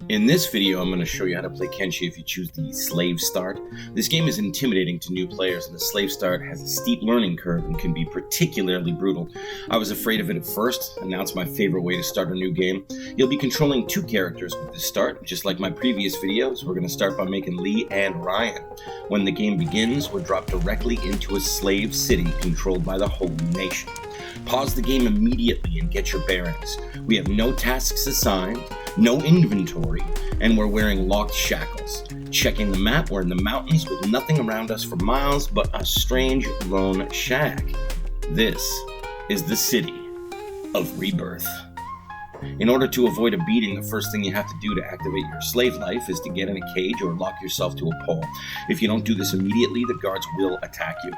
In this video, I'm going to show you how to play Kenshi if you choose the Slave Start. This game is intimidating to new players, and the Slave Start has a steep learning curve and can be particularly brutal. I was afraid of it at first, and now it's my favorite way to start a new game. You'll be controlling two characters with this start. Just like my previous videos, we're going to start by making Lee and Ryan. When the game begins, we're dropped directly into a slave city controlled by the Holy Nation. Pause the game immediately and get your bearings. We have no tasks assigned, no inventory, and we're wearing locked shackles. Checking the map, we're in the mountains with nothing around us for miles but a strange lone shack. This is the city of Rebirth. In order to avoid a beating, the first thing you have to do to activate your slave life is to get in a cage or lock yourself to a pole. If you don't do this immediately, the guards will attack you.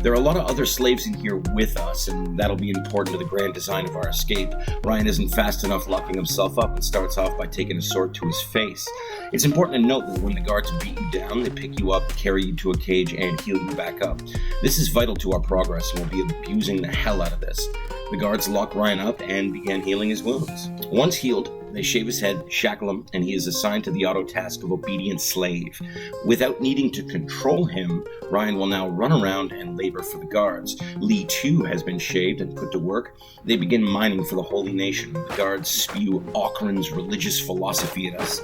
There are a lot of other slaves in here with us, and that'll be important to the grand design of our escape. Ryan isn't fast enough locking himself up and starts off by taking a sword to his face. It's important to note that when the guards beat you down, they pick you up, carry you to a cage, and heal you back up. This is vital to our progress, and we'll be abusing the hell out of this. The guards lock Ryan up and begin healing his wounds. Once healed, they shave his head, shackle him, and he is assigned to the auto task of obedient slave. Without needing to control him, Ryan will now run around and labor for the guards. Lee too has been shaved and put to work. They begin mining for the Holy Nation. The guards spew Okran's religious philosophy at us.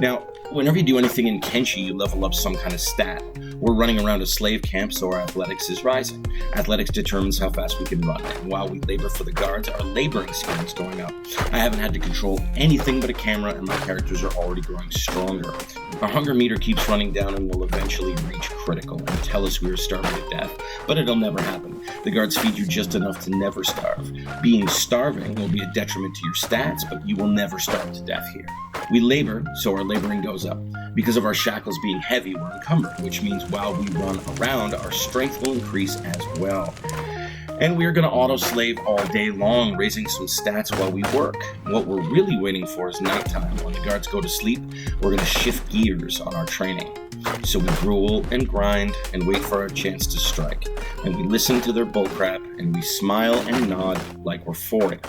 Now, whenever you do anything in Kenshi, you level up some kind of stat. We're running around a slave camp, so our athletics is rising. Athletics determines how fast we can run, and while we labor for the guards, our laboring skill is going up. I haven't had to control anything but a camera, and my characters are already growing stronger. Our hunger meter keeps running down and will eventually reach critical and tell us we are starving to death, but it'll never happen. The guards feed you just enough to never starve. Being starving will be a detriment to your stats, but you will never starve to death here. We labor, so our laboring goes up. Because of our shackles being heavy, we're encumbered, which means while we run around, our strength will increase as well. And we're going to auto-slave all day long, raising some stats while we work. What we're really waiting for is nighttime. When the guards go to sleep, we're going to shift gears on our training. So we gruel and grind and wait for our chance to strike. And we listen to their bullcrap, and we smile and nod like we're for it.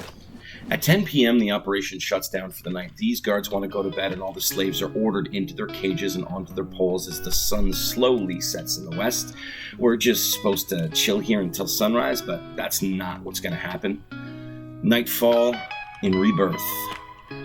At 10 p.m., the operation shuts down for the night. These guards want to go to bed, and all the slaves are ordered into their cages and onto their poles as the sun slowly sets in the west. We're just supposed to chill here until sunrise, but that's not what's going to happen. Nightfall in Rebirth.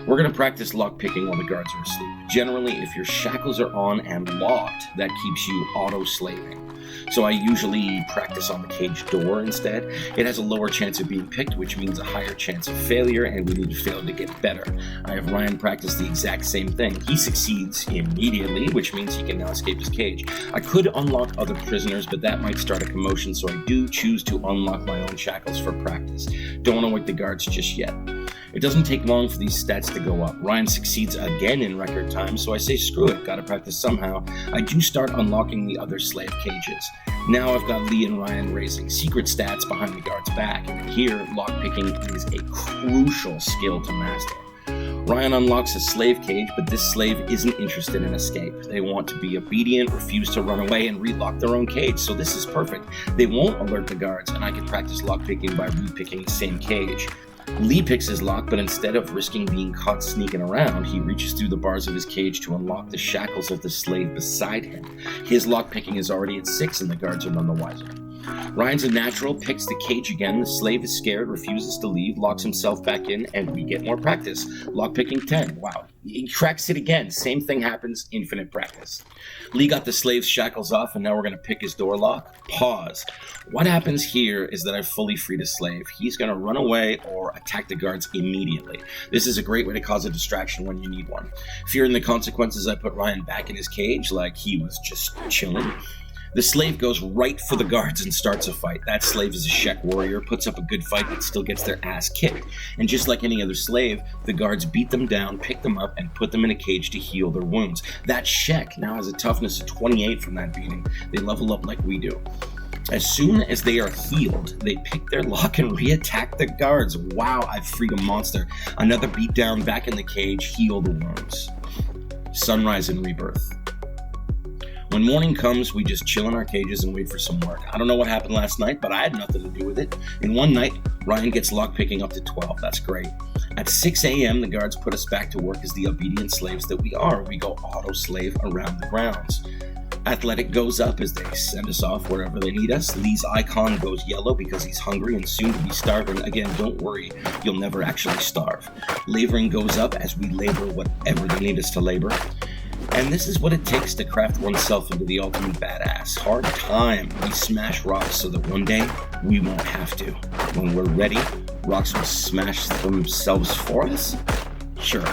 We're going to practice lockpicking while the guards are asleep. Generally, if your shackles are on and locked, that keeps you auto-slaving. So I usually practice on the cage door instead. It has a lower chance of being picked, which means a higher chance of failure, and we need to fail to get better. I have Ryan practice the exact same thing. He succeeds immediately, which means he can now escape his cage. I could unlock other prisoners, but that might start a commotion, so I do choose to unlock my own shackles for practice. Don't want to wake the guards just yet. It doesn't take long for these stats to go up. Ryan succeeds again in record time, so I say screw it, gotta practice somehow. I do start unlocking the other slave cages. Now I've got Lee and Ryan raising secret stats behind the guard's back, and here lockpicking is a crucial skill to master. Ryan unlocks a slave cage, but this slave isn't interested in escape. They want to be obedient, refuse to run away, and relock their own cage, so this is perfect. They won't alert the guards, and I can practice lockpicking by repicking the same cage. Lee picks his lock, but instead of risking being caught sneaking around, he reaches through the bars of his cage to unlock the shackles of the slave beside him. His lockpicking is already at 6, and the guards are none the wiser. Ryan's a natural, picks the cage again. The slave is scared, refuses to leave, locks himself back in, and we get more practice. Lockpicking 10. Wow. He cracks it again. Same thing happens, infinite practice. Lee got the slave's shackles off, and now we're going to pick his door lock. Pause. What happens here is that I've fully freed a slave. He's going to run away or attack the guards immediately. This is a great way to cause a distraction when you need one. Fearing the consequences, I put Ryan back in his cage like he was just chilling. The slave goes right for the guards and starts a fight. That slave is a Shek warrior, puts up a good fight, but still gets their ass kicked. And just like any other slave, the guards beat them down, pick them up, and put them in a cage to heal their wounds. That Shek now has a toughness of 28 from that beating. They level up like we do. As soon as they are healed, they pick their lock and re-attack the guards. Wow, I've freed a monster. Another beatdown, back in the cage, heal the wounds. Sunrise in Rebirth. When morning comes, we just chill in our cages and wait for some work. I don't know what happened last night, but I had nothing to do with it. In one night, Ryan gets lockpicking up to 12. That's great. At 6 a.m., the guards put us back to work as the obedient slaves that we are. We go auto-slave around the grounds. Athletic goes up as they send us off wherever they need us. Lee's icon goes yellow because he's hungry and soon to be starving. Again, don't worry, you'll never actually starve. Laboring goes up as we labor whatever they need us to labor. And this is what it takes to craft oneself into the ultimate badass. Hard time. We smash rocks so that one day we won't have to. When we're ready, rocks will smash themselves for us? Sure.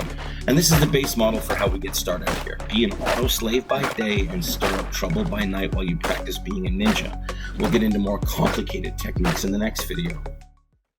And this is the base model for how we get started here. Be an auto-slave by day and stir up trouble by night while you practice being a ninja. We'll get into more complicated techniques in the next video.